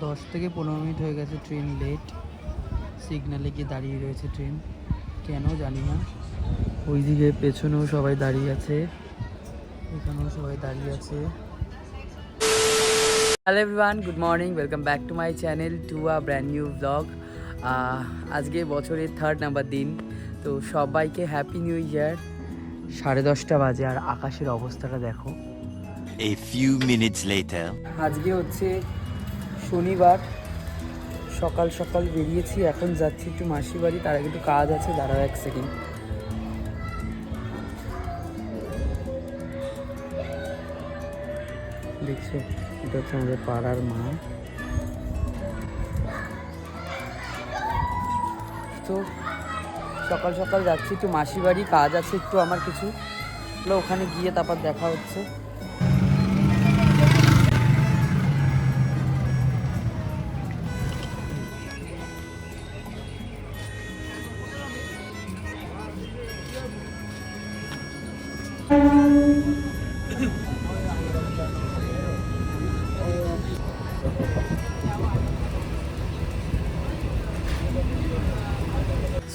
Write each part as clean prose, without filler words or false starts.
10 থেকে 15 মিনিট হয়ে গেছে, ট্রেন লেট। সিগনালে গিয়ে দাঁড়িয়ে রয়েছে ট্রেন, কেন জানি না। ওইদিকে পেছনেও সবাই দাঁড়িয়ে আছে, এখানেও সবাই দাঁড়িয়ে আছে। Hello everyone, good morning, welcome back to my channel to a brand new blog. আজকে বছরের 3rd নাম্বার দিন, তো সবাইকে হ্যাপি নিউ ইয়ার। 10:30 বাজে আর আকাশের অবস্থাটা দেখো। A few minutes later. আজকে হচ্ছে শনিবার, সকাল সকাল বেরিয়েছি, এখন যাচ্ছি একটু মাসির বাড়ি। তার আগে একটু কাজ আছে, দাঁড়াও 1 সেকেন্ড। দেখছো, এটা হচ্ছে আমাদের পাড়ার মা। তো সকাল সকাল যাচ্ছি একটু মাসির বাড়ি, কাজ আছে একটু আমার কিছু, ওখানে গিয়ে তারপর দেখা হচ্ছে।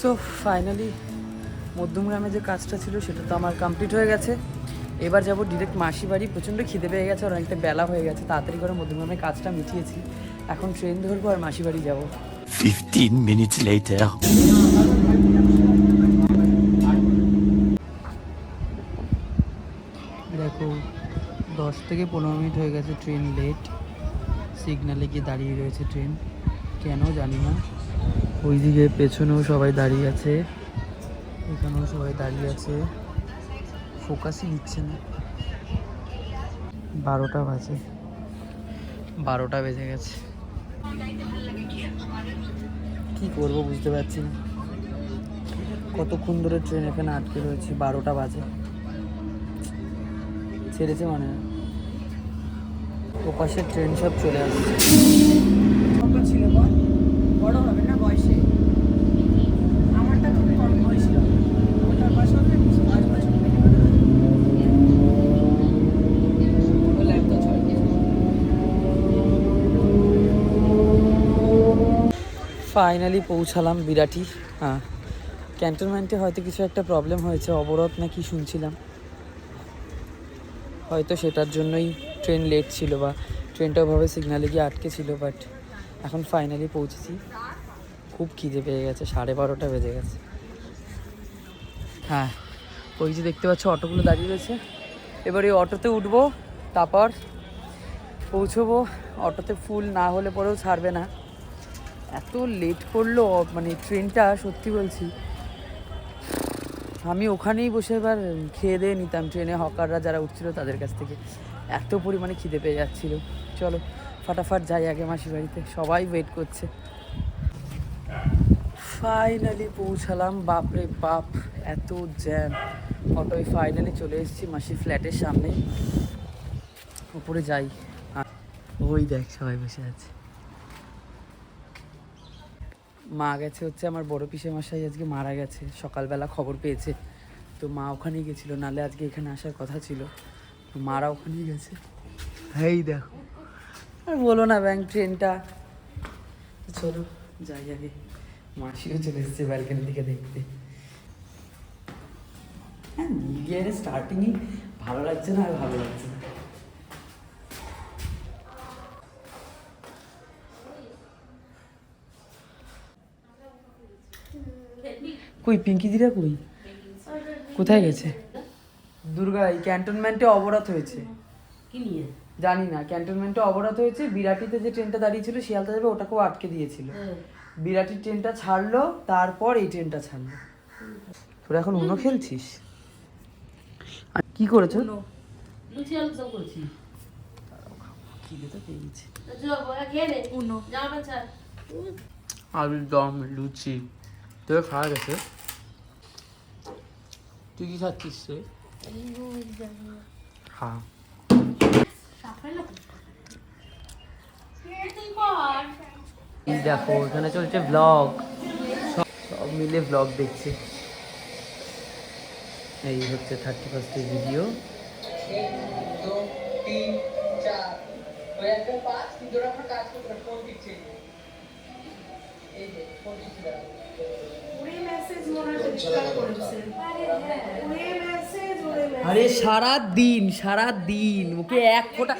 সো ফাইনালি মধ্যমগ্রামে যে কাজটা ছিল সেটা তো আমার কমপ্লিট হয়ে গেছে। এবার যাব ডিরেক্ট মাসি বাড়ি। প্রচণ্ড খিদে পেয়ে গেছে আর অনেকটা বেলা হয়ে গেছে, তাড়াতাড়ি করে মধ্যমগ্রামে কাজটা মিটিয়েছি। এখন ট্রেন ধরবো আর মাসি বাড়ি যাবো। 15 minutes later. দেখো 10 থেকে 15 মিনিট হয়ে গেছে, ট্রেন লেট। সিগনালে গিয়ে দাঁড়িয়ে রয়েছে ট্রেন, কেন জানি না। ওইদিকে পেছনেও সবাই দাঁড়িয়ে আছে, এখানেও সবাই দাঁড়িয়ে আছে, ফোকাসই নিচ্ছে না। 12টা বাজে, 12টা বেজে গেছে। কি করব বুঝতে পারছি না, কতক্ষণ ধরে ট্রেন এখানে আটকে রয়েছি। 12টা বাজে, ছেড়েছে মানে না। ওপাশের ট্রেন সব চলে আসছে। ছিল বড় হবে না বয়সে, আমারটা খুব কম বয়স ছিল, ওটার বয়স হবে 5 বছর। ফাইনালি পৌঁছালাম বিরাটি। হ্যাঁ, ক্যান্টনমেন্টে হয়তো কিছু একটা প্রবলেম হয়েছে, অবরোধ না কি শুনছিলাম, হয়তো সেটার জন্যই ট্রেন লেট ছিল বা ট্রেনটা ওভাবে সিগনালে গিয়ে আটকে ছিল। বাট এখন ফাইনালি পৌঁছেছি। খুব খিদে পেয়ে গেছে, 12:30 বেজে গেছে। হ্যাঁ, ওই যে দেখতে পাচ্ছ অটোগুলো দাঁড়িয়ে রয়েছে। এবার এই অটোতে উঠবো, তারপর পৌঁছবো। অটোতে ফুল না হলে পরেও ছাড়বে না, এত লেট করলো মানে ট্রেনটা। সত্যি বলছি, আমি ওখানেই বসে এবার খেয়ে দিয়ে নিতাম ট্রেনে, হকাররা যারা উঠছিল তাদের কাছ থেকে। এত পরিমাণে খিদে পেয়ে যাচ্ছিল। চলো ফাটাফাট যাই আগে মাসির বাড়িতে, সবাই ওয়েট করছে। ফাইনালি পৌঁছালাম। বাপরে বাপ, এত জ্যাম। অটোয় ফাইনালি চলে এসেছি মাসির ফ্ল্যাটের সামনে। উপরে যাই, ওই দেখ সবাই বসে আছে। মা গেছে হচ্ছে, আমার বড় পিসে মশাই আজকে মারা গেছে, সকালবেলা খবর পেয়েছে, তো মা ওখানেই গেছিলো, নাহলে আজকে এখানে আসার কথা ছিল। তো মারা ওখানেই গেছে। এই দেখো, আর বলো না ব্যাংক ট্রেনটা। চলো যাই আগে, মাসিও চলে এসেছে ব্যালকনি থেকে দেখতে। হ্যাঁ, নিউ ইয়ারের স্টার্টিংই ভালো লাগছে না, আর ভালো লাগছে না। কই পিঙ্কি দিরা, কই কোথায় গেছে? দুর্গা, এই ক্যান্টনমেন্টে অবরোধ হয়েছে। কি নিয়ে জানি না, ক্যান্টনমেন্টে অবরোধ হয়েছে। বিরাটিতে যে ট্রেনটা দাঁড়িয়ে ছিল শিয়ালদা যাবে, ওটাকেও আটকে দিয়েছিল। বিরাটির ট্রেনটা ছাড়লো, তারপর এই ট্রেনটা ছাড়লো। তোরা এখন উনো খেলছিস? আর কি করেছো? লুচি আলু চপ করছি। খিদে তো পেয়েছে। আচ্ছা আলুর দম, লুচি, তোর খাওয়া গেছে? তুই কি খাচ্ছিস রে? খা। দেখো এখানে চলছে ব্লগ, সব মিলে ব্লগ দেখছে। এই হচ্ছে 31st ভিডিও। ওই একটা পাঁচ কিন্তু ওরা এখন কাজ করছে ফোন দিচ্ছে এই যে ফোন দিচ্ছে আরে সারা দিন ওকে এক ফোঁটা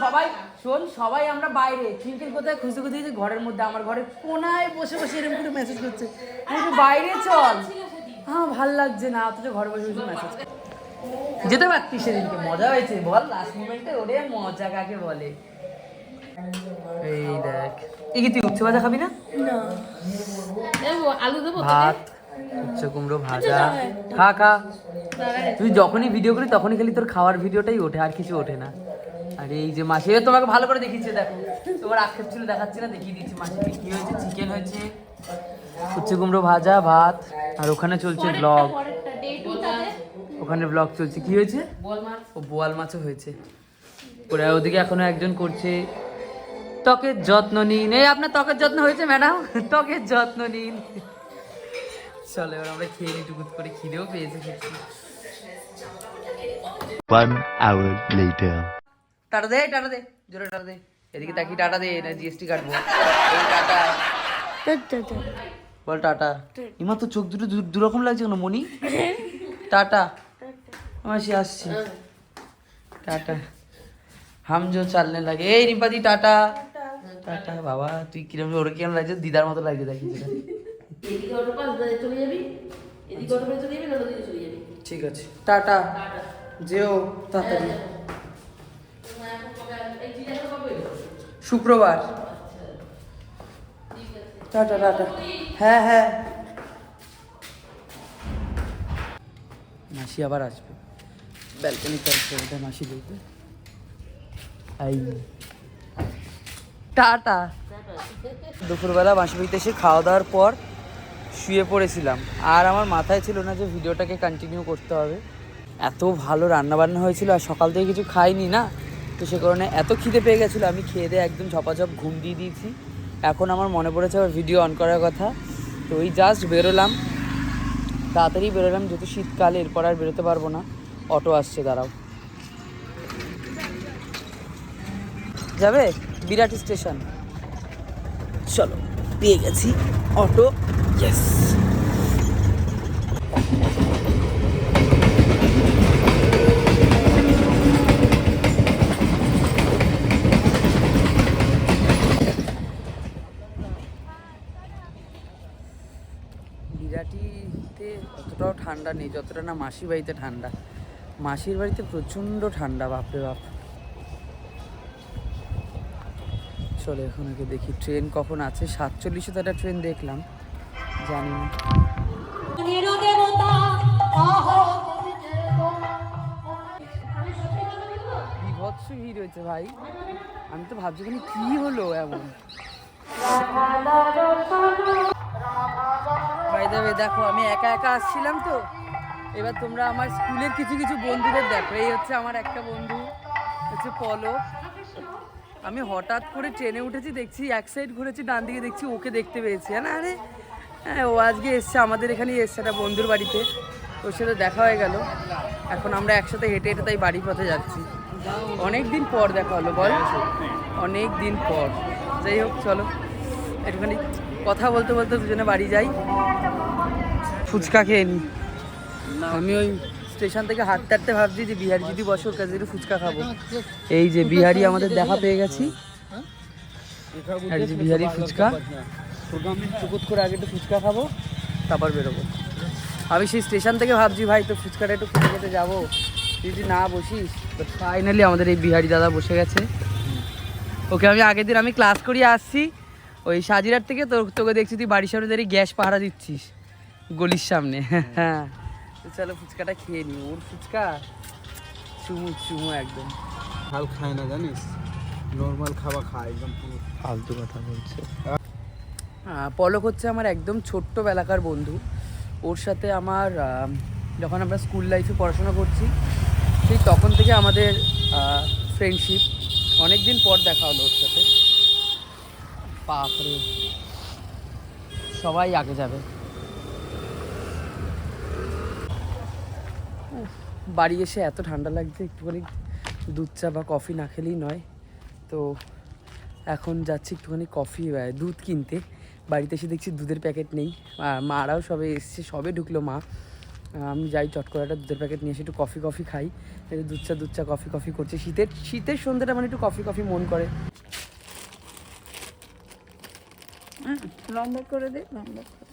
সবাই শোন সবাই আমরা বাইরে খিলখিল কোথায় খুঁজে খুঁজে যে ঘরের মধ্যে আমার ঘরের কোনায় বসে বসে এরকম করে মেসেজ করছে তুই বাইরে চল হ্যাঁ ভাল লাগছে না অথচ ঘরে বসে বসে মেসেজ যেতে পারতিস সেদিনকে মজা হয়েছে বল লাস্ট মোমেন্টে ওরে মজা কাকে বলে এই দেখ এই কি তুই উচ্ছে ভাজা খাবি না আলু দেবো ভাত উচ্ছে কুমড়ো ভাজা খা খা তুই যখনই ভিডিও করি তখনই খালি তোর খাওয়ার ভিডিওটাই ওঠে আর কিছু ওঠে না আর এই যে মাসি এবার তোমাকে ভালো করে দেখিয়েছে দেখো তোমার আক্ষেপ ছিল দেখাচ্ছি না দেখিয়ে দিচ্ছি মাসি কি হয়েছে চিকেন হয়েছে উচ্ছে কুমড়ো ভাজা ভাত আর ওখানে চলছে ব্লগ ওখানে ব্লগ চলছে কি হয়েছে ও বোয়াল মাছও হয়েছে ওরা ওদিকে এখনো একজন করছে ত্বকের যত্ন নিন এই আপনার ত্বকের যত্ন হয়েছে ম্যাডাম ত্বকের যত্ন নিন চলো এবার আমরা খেয়ে নিই টুকুত করে খিদেও পেয়েছে 1 hour later. টাটা দে জোরে টাটা দে এদিকে তাকি টাটা দে না জিএসটি কাটবো এই টাটা বল টাটা ইমা তো চোখ দুটো দুরকম লাগছে কেন মনি টাটা আমার সে আসছি টাটা হাম জো চালনে লাগে এই রিম্পাদি টাটা টাটা বাবা তুই কিরম ওর কিরম লাগছে দিদার মতো লাগছে দেখি এদিকে অটো পাস চলে যাবি এদিকে অটো পাস চলে যাবি না ওদিকে চলে যাবি ঠিক আছে টাটা যেও তাড়াতাড়ি শুক্রবার টাটা টাটা হ্যাঁ মাসি আবার আসবে ব্যালকনিতে আসবে ওটা মাসি বলবে এই টাটা দুপুরবেলা মাসি বাড়িতে এসে খাওয়া দাওয়ার পর শুয়ে পড়েছিলাম আর আমার মাথায় ছিল না যে ভিডিওটাকে কন্টিনিউ করতে হবে এত ভালো রান্নাবান্না হয়েছিল আর সকাল থেকে কিছু খাইনি না তো সে কারণে এত খিদে পেয়ে গেছিলো আমি খেয়ে দিয়ে একদম ঝপাঝপ ঘুম দিয়ে দিয়েছি এখন আমার মনে পড়েছে আবার ভিডিও অন করার কথা তো ওই জাস্ট বেরোলাম তাড়াতাড়ি বেরোলাম যেহেতু শীতকালে এরপর আর বেরোতে পারবো না অটো আসছে দাঁড়াও যাবে বিরাটি স্টেশন চলো পেয়ে গেছি অটো ইয়েস বিরাটিতে অতটাও ঠান্ডা নেই যতটা না মাসির বাড়িতে ঠান্ডা মাসির বাড়িতে প্রচণ্ড ঠান্ডা বাপরে বাপ চলো এখন আগে দেখি ট্রেন কখন আছে 47-এ তো একটা ট্রেন দেখলাম জানি না বিভৎস ভিড় হয়েছে ভাই আমি তো ভাবছি কি হলো এমন ভাই দেবে দেখো আমি একা একা আসছিলাম তো এবার তোমরা আমার স্কুলের কিছু কিছু বন্ধুদের দেখো এই হচ্ছে আমার একটা বন্ধু হচ্ছে পলক আমি হঠাৎ করে ট্রেনে উঠেছি দেখছি এক সাইড ঘুরেছি ডান দিকে দেখছি ওকে দেখতে পেয়েছি না আরে হ্যাঁ ও আজকে এসছে আমাদের এখানেই এসছে একটা বন্ধুর বাড়িতে ওর সাথে দেখা হয়ে গেল এখন আমরা একসাথে হেঁটে হেঁটে তাই বাড়ির পথে যাচ্ছি অনেক দিন পর দেখা হলো বল অনেক দিন পর যাই হোক চলো একটুখানি কথা বলতে বলতে দুজনে বাড়ি যাই ফুচকা খেয়ে নিই আমি ওই স্টেশন থেকে হাঁটতে হাঁটতে ভাবছি যে বিহারি যদি বসে ওর কাছে একটু ফুচকা খাবো এই যে বিহারি আমাদের দেখা পেয়ে গেছি আর এই যে বিহারি ফুচকা টুকুত করে আগে একটু ফুচকা খাবো তারপর বেরোবো আমি সেই স্টেশন থেকে ভাবছি ভাই তো ফুচকাটা একটু খেতে খেতে যাবো যদি না বসিস তো ফাইনালি আমাদের এই বিহারি দাদা বসে গেছে ওকে আমি আগের দিন আমি ক্লাস করিয়ে আসছি ওই সাজিরার থেকে তোকে দেখছি তুই বাড়ির সামনে দাঁড়িয়ে গ্যাস পাহারা দিচ্ছিস গলির সামনে হ্যাঁ তো চলো ফুচকাটা খেয়ে নি ওর ফুচকা চুমু একদম হাল খায় না জানিস নর্মাল খাবার খায় একদম পুরো ফালতু কথা বলছে পলক হচ্ছে আমার একদম ছোট্টবেলাকার বন্ধু ওর সাথে আমার যখন আমরা স্কুল লাইফে পড়াশোনা করছি সেই তখন থেকে আমাদের ফ্রেন্ডশিপ অনেক দিন পর দেখা হলো ওর সাথে বাপরে সবাই আগে যাবে বাড়ি এসে এত ঠান্ডা লাগছে একটুখানি দুধ চা বা কফি না খেলেই নয় তো তো এখন যাচ্ছি একটুখানি কফি দুধ কিনতে। বাড়িতে এসে দেখছি দুধের প্যাকেট নেই, আর মারাও সবে এসছে, সবে ঢুকলো মা। আমি যাই চট করে একটা দুধের প্যাকেট নিয়ে এসে একটু কফি খাই। একটু দুধ চা কফি করছে। শীতের সন্ধ্যাটা মানে একটু কফি মন করে। লম্বা করে দে, লম্বা করে।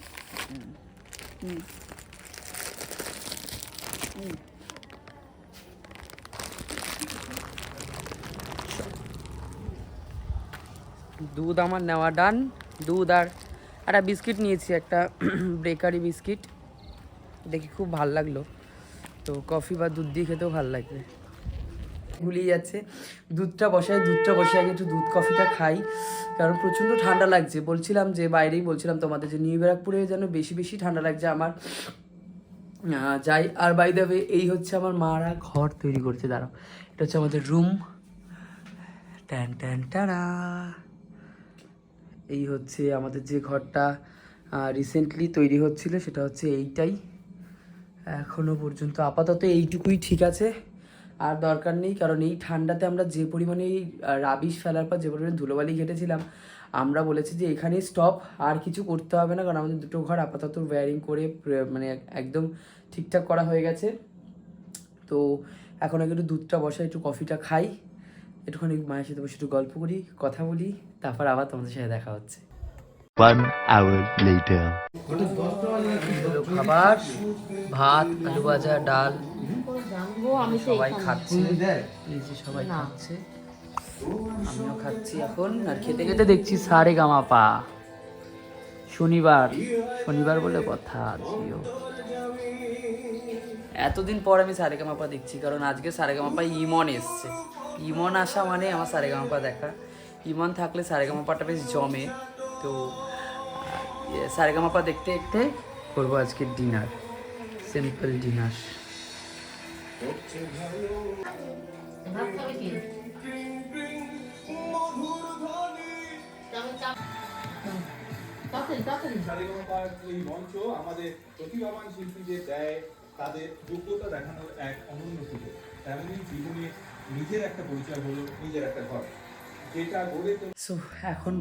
দুধ আমার নেওয়া ডান। দুধ আর একটা বিস্কিট নিয়েছি, একটা বেকারি বিস্কিট, দেখি খুব ভাল লাগলো। তো কফি বা দুধ দিয়ে খেতেও ভাল লাগবে। ভুলিয়ে যাচ্ছে, দুধটা বসে আগে একটু দুধ কফিটা খাই, কারণ প্রচণ্ড ঠান্ডা লাগছে। বলছিলাম যে বাইরেই বলছিলাম তোমাদের যে নিউ ব্যারাকপুরে যেন বেশি ঠান্ডা লাগছে আমার। যাই, আর বাই দ্য ওয়ে এই হচ্ছে আমার মারা ঘর তৈরি করছে। দাঁড়াও, এটা হচ্ছে আমাদের রুম। টানা, এই হচ্ছে আমাদের যে ঘরটা রিসেন্টলি তৈরি হচ্ছিল, সেটা হচ্ছে এইটাই। এখনও পর্যন্ত আপাতত এইটুকুই ঠিক আছে, আর দরকার নেই। কারণ এই ঠান্ডাতে আমরা যে পরিমাণে এই রাবিশ ফেলার পর যে পরিমাণে ধুলোবালি ঘেটেছিলাম, আমরা বলেছি যে এখানেই স্টপ, আর কিছু করতে হবে না। কারণ আমাদের দুটো ঘর আপাতত ওয়্যারিং করে মানে একদম ঠিকঠাক করা হয়ে গেছে। তো এখন আগে একটু দুধটা বসাই, একটু কফিটা খাই, একটুখানি মায়ের সাথে বসে একটু গল্প করি, কথা বলি, তারপর আবার তোমাদের সাথে দেখা হচ্ছে। 1 hour later. খাবার, ভাত, আলু ভাজা, ডাল, জানবো আমি তো সবাই এখানে। খাচ্ছে। এই যে সবাই খাচ্ছে, আমিও খাচ্ছি এখন। আর খেতে খেতে দেখছি সারেগামাপা। শনিবার বলে কথা জিও। এতদিন পর আমি সারেগামাপা দেখছি, কারণ আজকে সারেগামাপা ইমন এসছে। ইমন আসা মানে আমার সারেগামাপা দেখা। ইমন থাকলে সারেগামাপাটা বেশ জমে। তো সারেগামাপা দেখতে দেখতে করবো আজকে ডিনার, সিম্পল ডিনার। ভাত খাবে কি? তাড়াতাড়ি। সারেগামাপার এই মঞ্চ আমাদের প্রতিভাবান শিল্পীদের দেয় তাদের যোগ্যতা দেখানোর এক অনন্য সুযোগ। তেমনি জীবনে নিজের একটা পরিচয় হলো নিজের একটা ঘর, যেটা গড়ে সো এখন